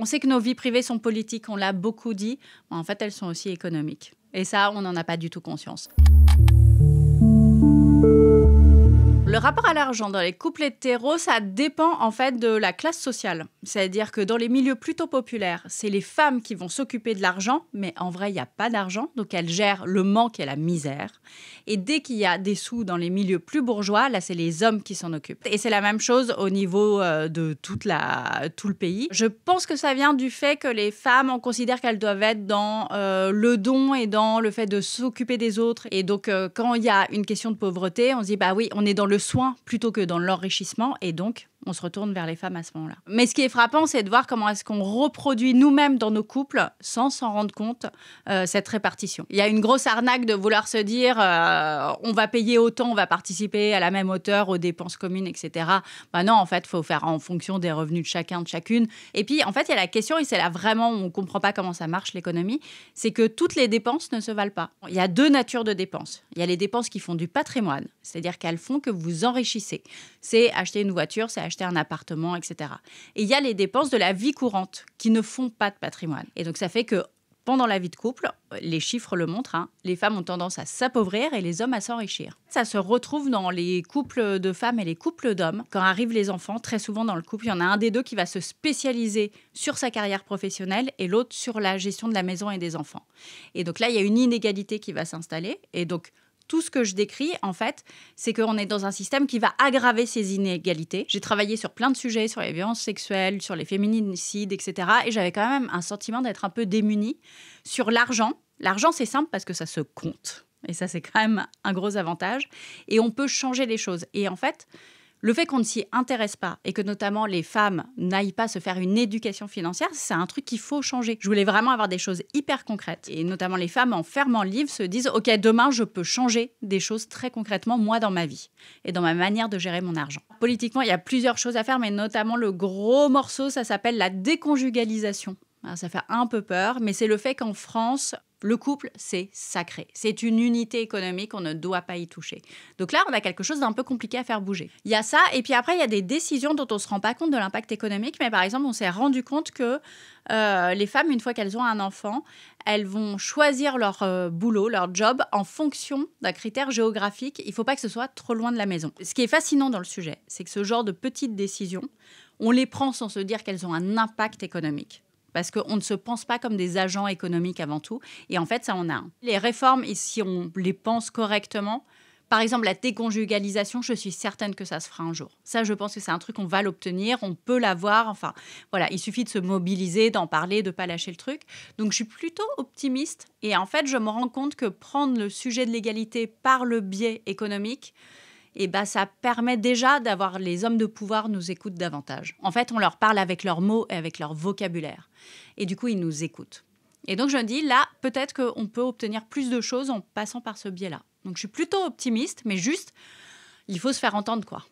On sait que nos vies privées sont politiques, on l'a beaucoup dit. En fait, elles sont aussi économiques. Et ça, on n'en a pas du tout conscience. Le rapport à l'argent dans les couples hétéros, ça dépend en fait de la classe sociale. C'est-à-dire que dans les milieux plutôt populaires, c'est les femmes qui vont s'occuper de l'argent, mais en vrai, il n'y a pas d'argent, donc elles gèrent le manque et la misère. Et dès qu'il y a des sous dans les milieux plus bourgeois, là, c'est les hommes qui s'en occupent. Et c'est la même chose au niveau de tout le pays. Je pense que ça vient du fait que les femmes, on considère qu'elles doivent être dans le don et dans le fait de s'occuper des autres. Et donc, quand il y a une question de pauvreté, on se dit, bah oui, on est dans le soin plutôt que dans l'enrichissement, et donc on se retourne vers les femmes à ce moment-là. Mais ce qui est frappant, c'est de voir comment est-ce qu'on reproduit nous-mêmes dans nos couples, sans s'en rendre compte, cette répartition. Il y a une grosse arnaque de vouloir se dire on va payer autant, on va participer à la même hauteur aux dépenses communes, etc. Bah non, en fait, il faut faire en fonction des revenus de chacun, de chacune. Et puis, en fait, il y a la question, et c'est là vraiment où on ne comprend pas comment ça marche, l'économie, c'est que toutes les dépenses ne se valent pas. Il y a deux natures de dépenses. Il y a les dépenses qui font du patrimoine, c'est-à-dire qu'elles font que vous enrichissez. C'est acheter une voiture, c'est acheter un appartement, etc. Et il y a les dépenses de la vie courante qui ne font pas de patrimoine. Et donc, ça fait que pendant la vie de couple, les chiffres le montrent, les femmes ont tendance à s'appauvrir et les hommes à s'enrichir. Ça se retrouve dans les couples de femmes et les couples d'hommes. Quand arrivent les enfants, très souvent dans le couple, il y en a un des deux qui va se spécialiser sur sa carrière professionnelle et l'autre sur la gestion de la maison et des enfants. Et donc là, il y a une inégalité qui va s'installer. Et donc, tout ce que je décris, en fait, c'est qu'on est dans un système qui va aggraver ces inégalités. J'ai travaillé sur plein de sujets, sur les violences sexuelles, sur les féminicides, etc. Et j'avais quand même un sentiment d'être un peu démunie. Sur l'argent, l'argent, c'est simple parce que ça se compte. Et ça, c'est quand même un gros avantage. Et on peut changer les choses. Et en fait, le fait qu'on ne s'y intéresse pas et que notamment les femmes n'aillent pas se faire une éducation financière, c'est un truc qu'il faut changer. Je voulais vraiment avoir des choses hyper concrètes. Et notamment les femmes, en fermant le livre, se disent « Ok, demain, je peux changer des choses très concrètement, moi, dans ma vie et dans ma manière de gérer mon argent. » Politiquement, il y a plusieurs choses à faire, mais notamment le gros morceau, ça s'appelle la déconjugalisation. Alors, ça fait un peu peur, mais c'est le fait qu'en France, le couple, c'est sacré. C'est une unité économique, on ne doit pas y toucher. Donc là, on a quelque chose d'un peu compliqué à faire bouger. Il y a ça, et puis après, il y a des décisions dont on ne se rend pas compte de l'impact économique. Mais par exemple, on s'est rendu compte que les femmes, une fois qu'elles ont un enfant, elles vont choisir leur boulot, leur job, en fonction d'un critère géographique. Il ne faut pas que ce soit trop loin de la maison. Ce qui est fascinant dans le sujet, c'est que ce genre de petites décisions, on les prend sans se dire qu'elles ont un impact économique. Parce qu'on ne se pense pas comme des agents économiques avant tout. Et en fait, ça en a un. Les réformes, si on les pense correctement, par exemple, la déconjugalisation, je suis certaine que ça se fera un jour. Ça, je pense que c'est un truc qu'on va l'obtenir, on peut l'avoir. Enfin, voilà, il suffit de se mobiliser, d'en parler, de ne pas lâcher le truc. Donc, je suis plutôt optimiste. Et en fait, je me rends compte que prendre le sujet de l'égalité par le biais économique, et ça permet déjà d'avoir les hommes de pouvoir nous écoutent davantage. En fait, on leur parle avec leurs mots et avec leur vocabulaire. Et du coup, ils nous écoutent. Et donc, je me dis, là, peut-être qu'on peut obtenir plus de choses en passant par ce biais-là. Donc, je suis plutôt optimiste, mais juste, il faut se faire entendre, quoi.